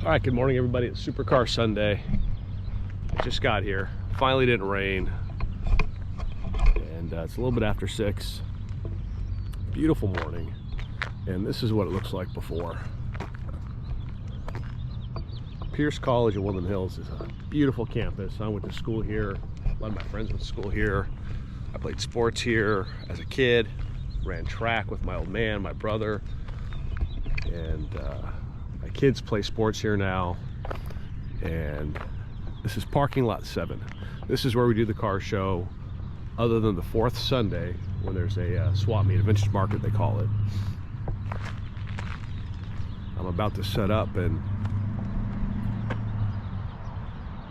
All right, good morning everybody. It's Supercar Sunday. I just got here. Finally didn't rain. And it's a little bit after 6. Beautiful morning. And this is what it looks like before. Pierce College in Woodland Hills is a beautiful campus. I went to school here. A lot of my friends went to school here. I played sports here as a kid. Ran track with my old man, my brother. And my kids play sports here now. And this is parking lot 7. This is where we do the car show, other than the 4th Sunday when there's a swap meet, a vintage market they call it. I'm about to set up and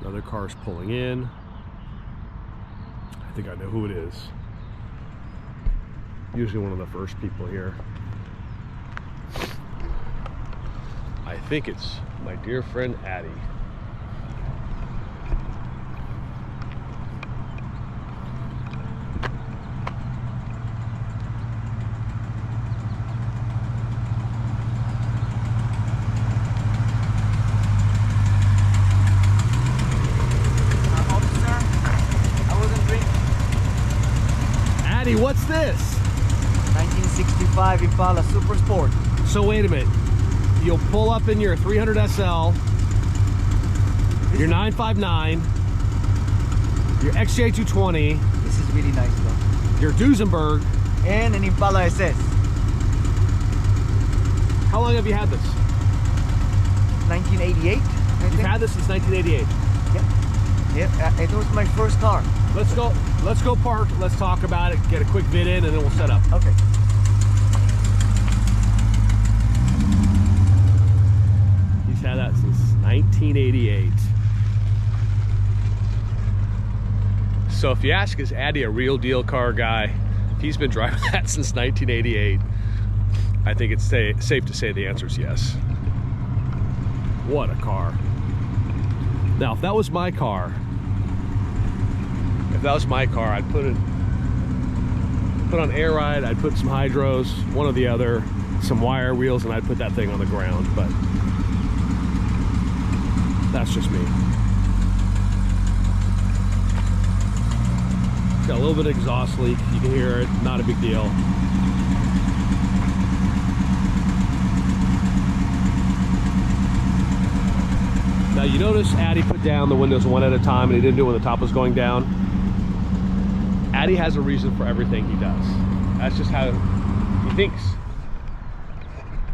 another car's pulling in. I think I know who it is. Usually one of the first people here. I think it's my dear friend Addie. Addie, what's this? 1965 Impala Super Sport. So wait a minute. You'll pull up in your 300 SL, your 959, your XJ220. This is really nice though. Your Duesenberg. And an Impala SS. How long have you had this? 1988. You've had this since 1988. Yeah, it was my first car. Let's go park, let's talk about it, get a quick vid in, and then we'll set up. Okay. He's had that since 1988. So if you ask, is Addie a real deal car guy? If he's been driving that since 1988, I think it's safe to say the answer is yes. What a car. Now, if that was my car, I'd put on air ride, I'd put some hydros, one or the other, some wire wheels, and I'd put that thing on the ground, but that's just me. It's got a little bit of exhaust leak, you can hear it, not a big deal. Now you notice Addie put down the windows one at a time and he didn't do it when the top was going down. Addie has a reason for everything he does. That's just how he thinks.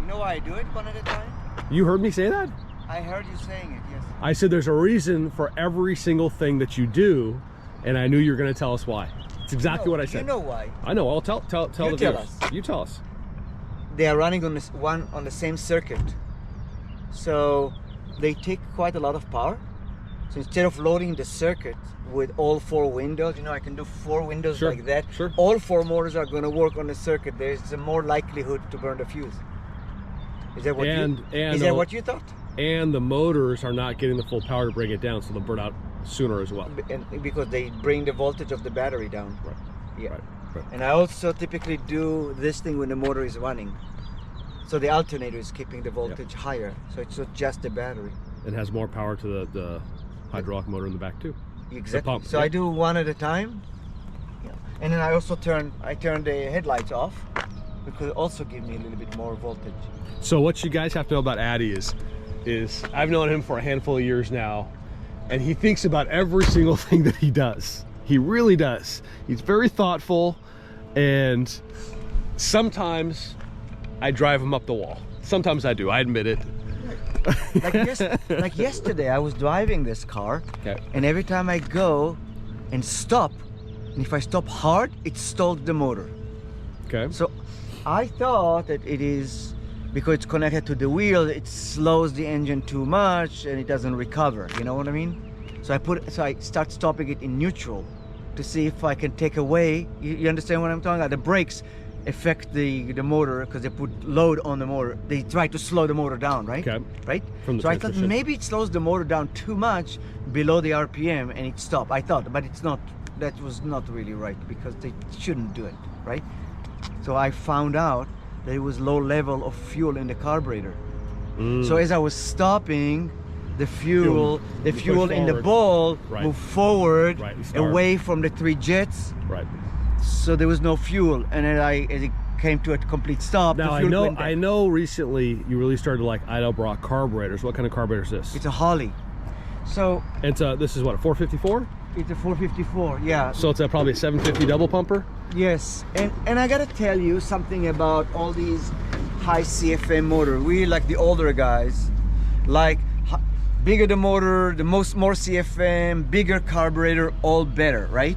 You know why I do it one at a time? You heard me say that? I heard you saying it, yes. I said there's a reason for every single thing that you do, and I knew you were going to tell us why. It's exactly what I said. You know why? I know. I'll tell the viewers. Us. You tell us. They are running on this one on the same circuit, so they take quite a lot of power. So instead of loading the circuit with all 4 windows, you know, I can do 4 windows like that. Sure. All 4 motors are going to work on the circuit. There's a more likelihood to burn the fuse. Is that what what you thought? And the motors are not getting the full power to bring it down, so they'll burn out sooner as well. And because they bring the voltage of the battery down. Right. Yeah. Right. And I also typically do this thing when the motor is running. So the alternator is keeping the voltage higher. So it's not just the battery. It has more power to the hydraulic motor in the back too. Exactly. Pump, so I do one at a time. Yeah. And then I also turn the headlights off, because it also gives me a little bit more voltage. So what you guys have to know about Addie is I've known him for a handful of years now, and he thinks about every single thing that he does. He really does. He's very thoughtful, and sometimes I drive him up the wall. Sometimes I do, I admit it. Like yesterday, I was driving this car, and every time I go and stop, and if I stop hard, it stalls the motor. Okay. So I thought that it is because it's connected to the wheel, it slows the engine too much and it doesn't recover. You know what I mean? So I start stopping it in neutral to see if I can take away. You understand what I'm talking about? The brakes affect the motor because they put load on the motor. They try to slow the motor down, right? Okay. Right? From the so I thought maybe it slows the motor down too much below the RPM and it stopped. I thought, but it's not. That was not really right because they shouldn't do it, right? So I found out that it was low level of fuel in the carburetor. So as I was stopping, the fuel in the forward. ball Right. moved forward, Right, you start. away from the 3 jets. Right. So there was no fuel, and then as it came to a complete stop, Now the fuel went down. I know recently you really started to like Edelbrock carburetors. What kind of carburetor is this? It's a Holly. So This is what, a 454? it's a 454, yeah. So it's probably a 750 double pumper? Yes, and I gotta tell you something about all these high CFM motor. We, like the older guys, like bigger the motor, more CFM, bigger carburetor, all better, right?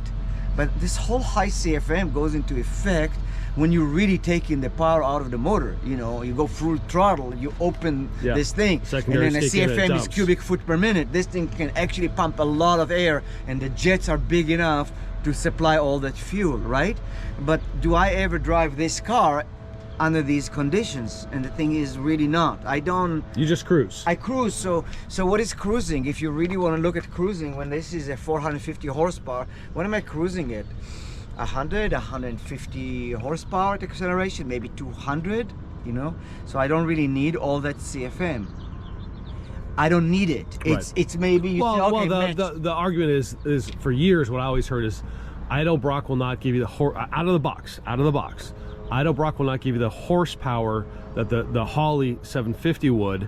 But this whole high CFM goes into effect when you're really taking the power out of the motor. You know, you go full throttle, you open this thing, Secondary and then a kick in, it CFM is dumps. cubic foot per minute. This thing can actually pump a lot of air, and the jets are big enough to supply all that fuel, right? But do I ever drive this car under these conditions? And the thing is really not. You just cruise. I cruise. So what is cruising? If you really want to look at cruising, when this is a 450 horsepower, what am I cruising at? 100, 150 horsepower at acceleration, maybe 200, you know? So I don't really need all that CFM. I don't need it. It's maybe you say, okay, the argument is for years what I always heard is Edelbrock will not give you the out of the box. Edelbrock will not give you the horsepower that the Holly 750 would,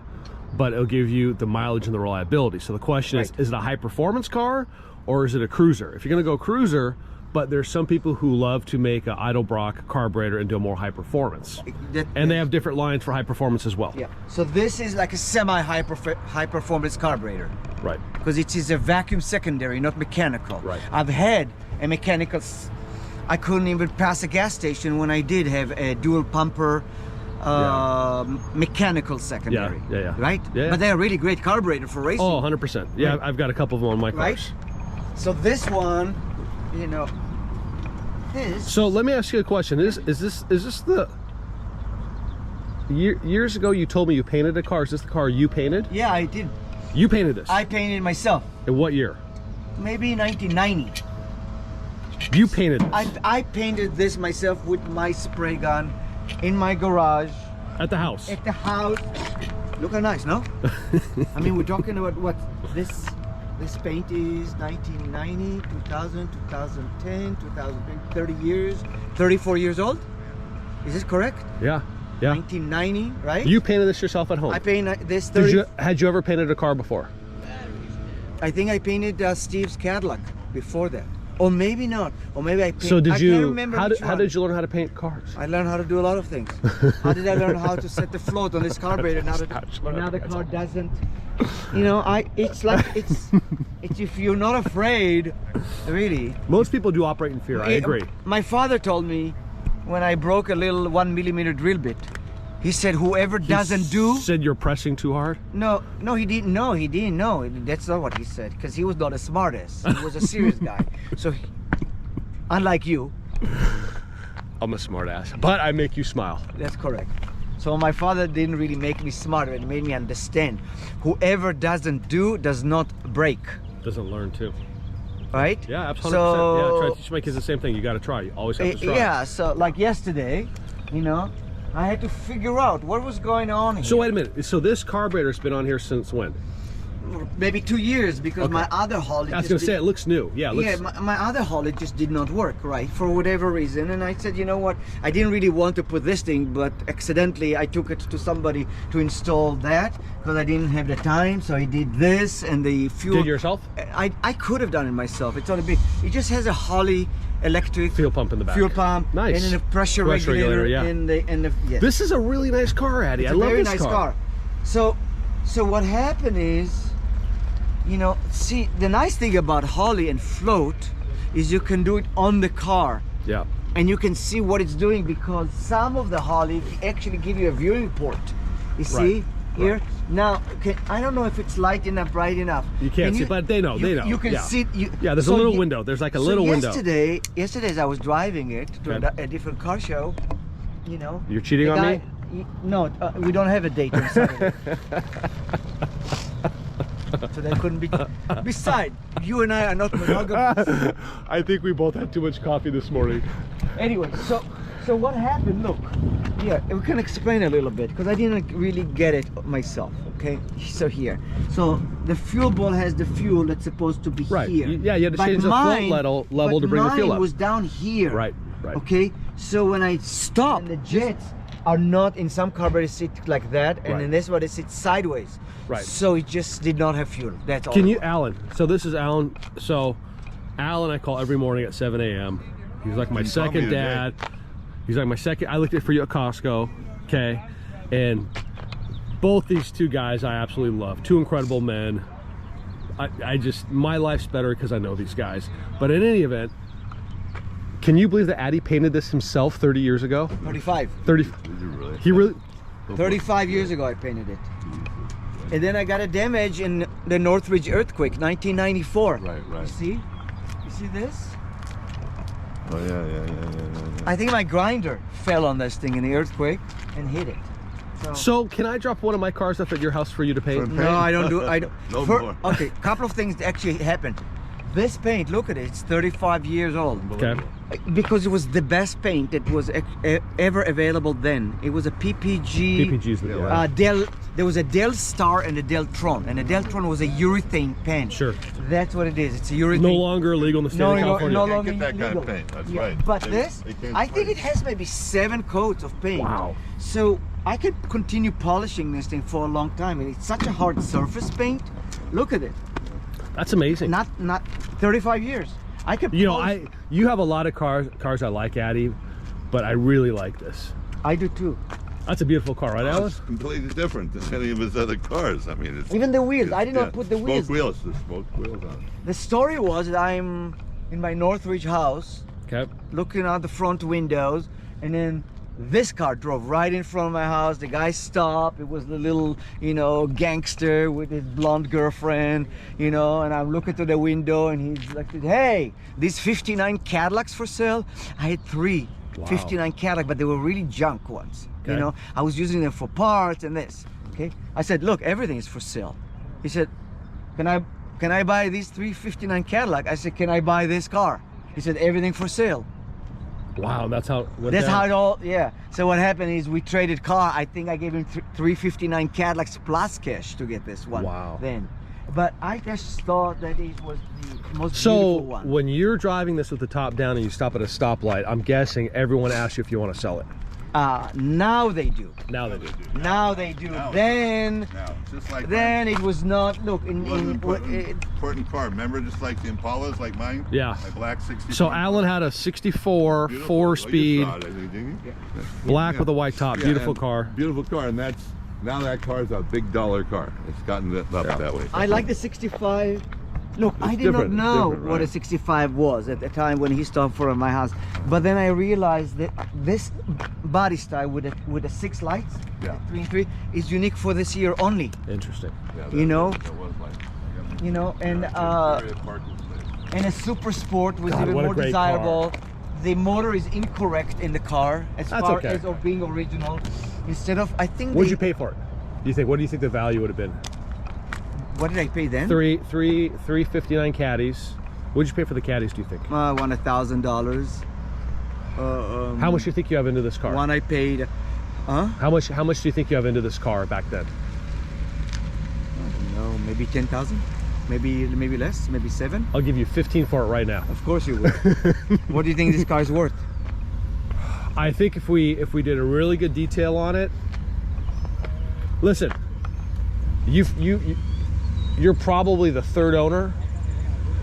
but it'll give you the mileage and the reliability. So the question is it a high performance car or is it a cruiser? If you're going to go cruiser, but there's some people who love to make an Edelbrock carburetor into a more high performance, and they have different lines for high performance as well. Yeah. So this is like a semi-high performance carburetor. Right. Because it is a vacuum secondary, not mechanical. Right. I've had a mechanical. I couldn't even pass a gas station when I did have a dual pumper mechanical secondary. Yeah. Right? Yeah. But they're a really great carburetor for racing. Oh, 100%. Yeah, Right. I've got a couple of them on my cars. Right? So this one, you know, this. So let me ask you a question. Is this the years ago you told me you painted a car? Is this the car you painted? Yeah, I did. You painted this? I painted myself. In what year? Maybe 1990. You painted this? I painted this myself with my spray gun in my garage. At the house? At the house. Look how nice, no? I mean, we're talking about what this paint is 1990, 2000, 2010, 2020, 30 years, 34 years old. Is this correct? Yeah. 1990, right? You painted this yourself at home? I painted this 30. Had you ever painted a car before? I think I painted Steve's Cadillac before that. Or maybe not. Or maybe I painted. So did I you, can't remember how which did one. you learn how to paint cars? I learned how to do a lot of things. How did I learn how to set the float on this carburetor? Now the car doesn't. You know, it's like it's if you're not afraid, really. Most people do operate in fear. I agree. My father told me when I broke a little 1mm drill bit. He said, whoever doesn't do. Said you're pressing too hard? No, he didn't know. He didn't know. That's not what he said, because he was not a smartass. He was a serious guy. So, unlike you. I'm a smart ass, but I make you smile. That's correct. So my father didn't really make me smarter. It made me understand. Whoever doesn't do does not break. Doesn't learn too. Right? Yeah, absolutely. So, yeah, try to teach my kids the same thing. You got to try. You always have to try. Yeah. So like yesterday, you know, I had to figure out what was going on here. So wait a minute. So this carburetor's been on here since when? Maybe 2 years, because Okay. my other Holly. I was going to say it looks new. Yeah. My other Holly just did not work right for whatever reason, and I said, you know what? I didn't really want to put this thing, but accidentally I took it to somebody to install that because I didn't have the time. So I did this and the fuel. Did it yourself? I could have done it myself. It's not a big. It just has a Holly electric Fuel pump in the back. fuel pump, Nice. and then a pressure regulator, yeah. in the yes. This is a really nice car, Addy. It's I a love very this nice car. So what happened is, you know, see, the nice thing about Holly and float is you can do it on the car. Yeah. And you can see what it's doing, because some of the Holly actually give you a viewing port. You see here? Right. Now, I don't know if it's light enough, bright enough. You can't see, but they know. You can yeah. see. Yeah, there's a little window. There's like a little window. Yesterday, as I was driving it to Okay. a different car show, you know. You're cheating the on guy, me? No, we don't have a date on Saturday. So that couldn't be. Besides, you and I are not monogamous. I think we both had too much coffee this morning. Anyway, So what happened? Look, yeah, we can explain a little bit because I didn't really get it myself. Okay, so here, so the fuel ball has the fuel that's supposed to be Right. here. Yeah, you had to But change the mine- float level to but bring the fuel mine up. was down here. Right. Right. Okay, so when I stop, the jets are not in some carburetors sit like that, and Right. in this one they sit sideways. Right. So it just did not have fuel. That's all. Can it you, was. Alan? So this is Alan. So Alan, I call every morning at 7 a.m. He's like my You called me second today. dad. He's like my second. I looked at for you at Costco. Okay, and both these two guys I absolutely love. Two incredible men. I just, my life's better because I know these guys. But in any event, can you believe that Addy painted this himself 30 years ago? 35. 30. Did you really? He really. 35 years ago I painted it. And then I got a damage in the Northridge earthquake, 1994. Right, right. You see? You see this? Oh yeah. I think my grinder fell on this thing in the earthquake and hit it. So can I drop one of my cars off at your house for you to paint? For- No, I don't do. I don't. No more. Okay, couple of things actually happened. This paint, look at it. It's 35 years old. Okay. Because it was the best paint that was ever available then. It was a PPG. PPG's the Yeah. Del. There was a Del Star and a Deltron, and a Deltron was a urethane paint. Sure. That's what it is. It's a urethane. No longer illegal in the state of California. no You can't longer get that kind legal. of paint. That's Yeah, right. But They- this, they can't I think it spray. has maybe 7 coats of paint. Wow. So I could continue polishing this thing for a long time, and it's such a hard surface paint. Look at it. That's amazing. Not 35 years. I could. You know, polish- you have a lot of cars I like, Addy, but I really like this. I do too. That's a beautiful car, right, Alan? It's completely different than any of his other cars. I mean, it's Even the wheels. I did not put the wheels. Smoke wheels. The smoke wheels on. The story was that I'm in my Northridge house, Okay. looking out the front windows, and then this car drove right in front of my house. The guy stopped. It was the little, gangster with his blonde girlfriend, and I'm looking to the window, and he's like, "Hey, these 59 Cadillacs for sale?" I had 3 Wow. 59 Cadillac, but they were really junk ones. Okay. I was using them for parts and this. Okay, I said, "Look, everything is for sale." He said, "Can I buy these 359 Cadillac?" I said, "Can I buy this car?" He said, "Everything for sale." Wow, that's how. That's how it all. Yeah. So what happened is we traded car. I think I gave him 359 Cadillacs plus cash to get this one. Wow. Then, but I just thought that it was the most So beautiful one. when you're driving this with the top down and you stop at a stoplight, I'm guessing everyone asks you if you want to sell it. Now they do. Now they do. Now they do. Now Then Now, just like then it was not. Look mine. It wasn't in important car. Remember, just like the Impalas, like mine. Yeah. My black 60. So Alan had a 64 Beautiful. 4-speed, Oh, you saw it, I think, didn't you? black Yeah. with a white top. Yeah, Beautiful and car. Beautiful car, and now that car's a big dollar car. It's gotten up that way. I like the 65. Look, I did not different, it's know different, what a right. 65 was at the time when he stopped for my house. But then I realized that this body style with the 6 lights, Yeah. 3 and 3, is unique for this year only. Interesting. Yeah, You know? that was like, And area parking space. and a super sport was God, even what a more great desirable. The motor is incorrect in the car as That's far okay. as of being original. Instead of, I think. What'd you pay for it? Do you think? What do you think the value would have been? What did I pay then? 359 caddies. What'd you pay for the caddies? Do you think? Won $1,000. How much do you think you have into this car? One I paid. How much do you think you have into this car back then? I don't know, maybe 10,000, maybe less, maybe 7. I'll give you 15 for it right now. Of course you would. What do you think this car is worth? I think if we did a really good detail on it. Listen, you're probably the 3rd owner,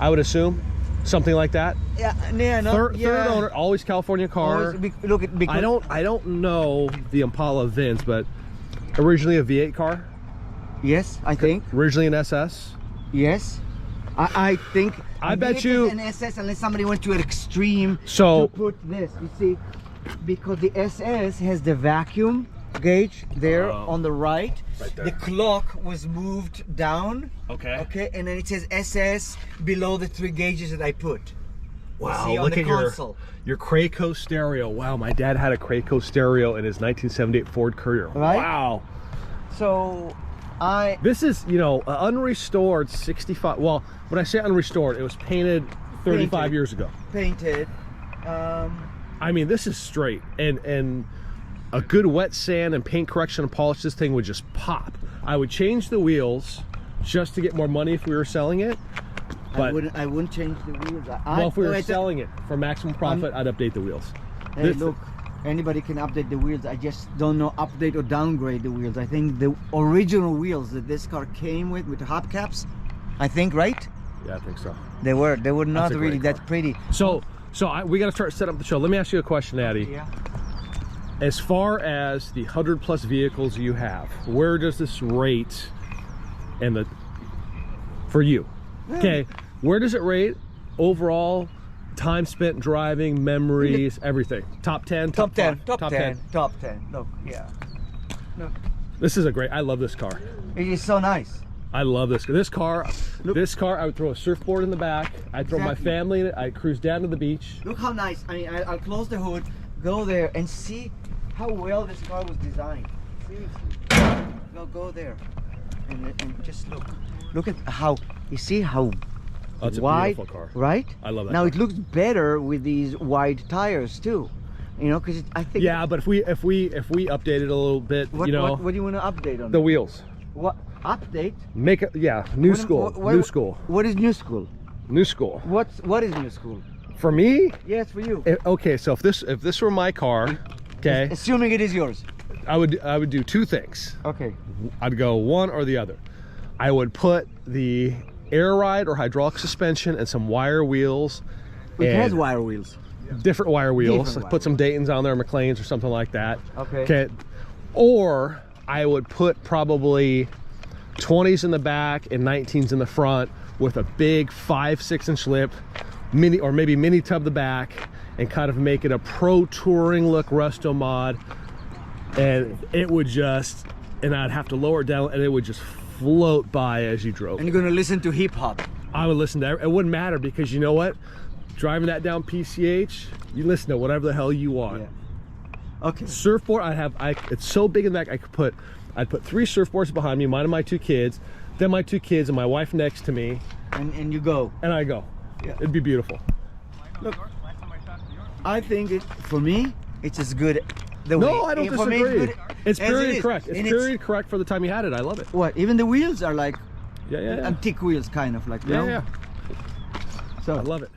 I would assume, something like that. Yeah, no, Third owner, always California car. Look at because I don't know the Impala Vince, but originally a V8 car, Yes, I think. originally an SS. Yes, I think. I bet it you- is an SS unless somebody went to an extreme. So- to put this, you see, because the SS has the vacuum gauge there on the right. Right there. The clock was moved down. Okay. Okay, and then it says SS below the 3 gauges that I put. Wow, See, on look the at console. your Crayco stereo. Wow, my dad had a Crayco stereo in his 1978 Ford Courier. Right? Wow. So I This is, an unrestored 65. Well, when I say unrestored, it was painted 35 Painted. years ago. painted. I mean, this is straight, and a good wet sand and paint correction and polish, this thing would just pop. I would change the wheels just to get more money if we were selling it. But I wouldn't change the wheels. well, if we were selling it for maximum profit, I'd update the wheels. Hey, look, anybody can update the wheels. I just don't know update or downgrade the wheels. I think the original wheels that this car came with the hubcaps, I think, right? Yeah, I think so. They were not a really great that pretty. So we got to start setting up the show. Let me ask you a question, Addy. Yeah. As far as the 100+ vehicles you have, where does this rate for you? Okay, where does it rate overall? Time spent driving, memories, everything. Top 10, Top 10, five, top 10, top 10. Look, yeah. Look. This is I love this car. It is so nice. I love this. This car, I would throw a surfboard in the back. I'd throw my family in it. I'd cruise down to the beach. Look how nice. I mean, I'll close the hood, go there, and see how well this car was designed. Seriously. Go there, and just look. Look at how, you see how it's wide, a beautiful car. right? I love that Now car. it looks better with these wide tires too. You know, because I think. Yeah, but if we update it a little bit, What, you know, what do you want to update on? the wheels. What update? Make it, new What- school, what- new school, What is new school? new school. What is new school? For me, Yes, for you. okay. So if this were my car, okay, Assuming it is yours. I would do two things. Okay. I'd go one or the other. I would put the air ride or hydraulic suspension and some wire wheels. It and has wire wheels. different wire wheels. Different wire Put some Daytons on there, McLean's or something like that. Okay. Okay. Or I would put probably 20s in the back and 19s in the front with a big 5-6 inch lip mini, or maybe mini tub the back, and kind of make it a pro touring look resto mod. And it would just, and I'd have to lower it down and it would just float by as you drove. And you're gonna listen to hip hop. I would listen to it wouldn't matter, because you know what, driving that down PCH, you listen to whatever the hell you want. Yeah. Okay. Surfboard, it's so big in the back, I'd put 3 surfboards behind me, mine and my 2 kids, then my 2 kids and my wife next to me, And you go. and I go. Yeah. It'd be beautiful. Look, I think for me, it's as good. The No, way. I don't For me, disagree. It's as period it is. correct. It's And period correct for the time you had it. I love it. What? Even the wheels are like Yeah. antique wheels, kind of like. Yeah, no? yeah. So I love it.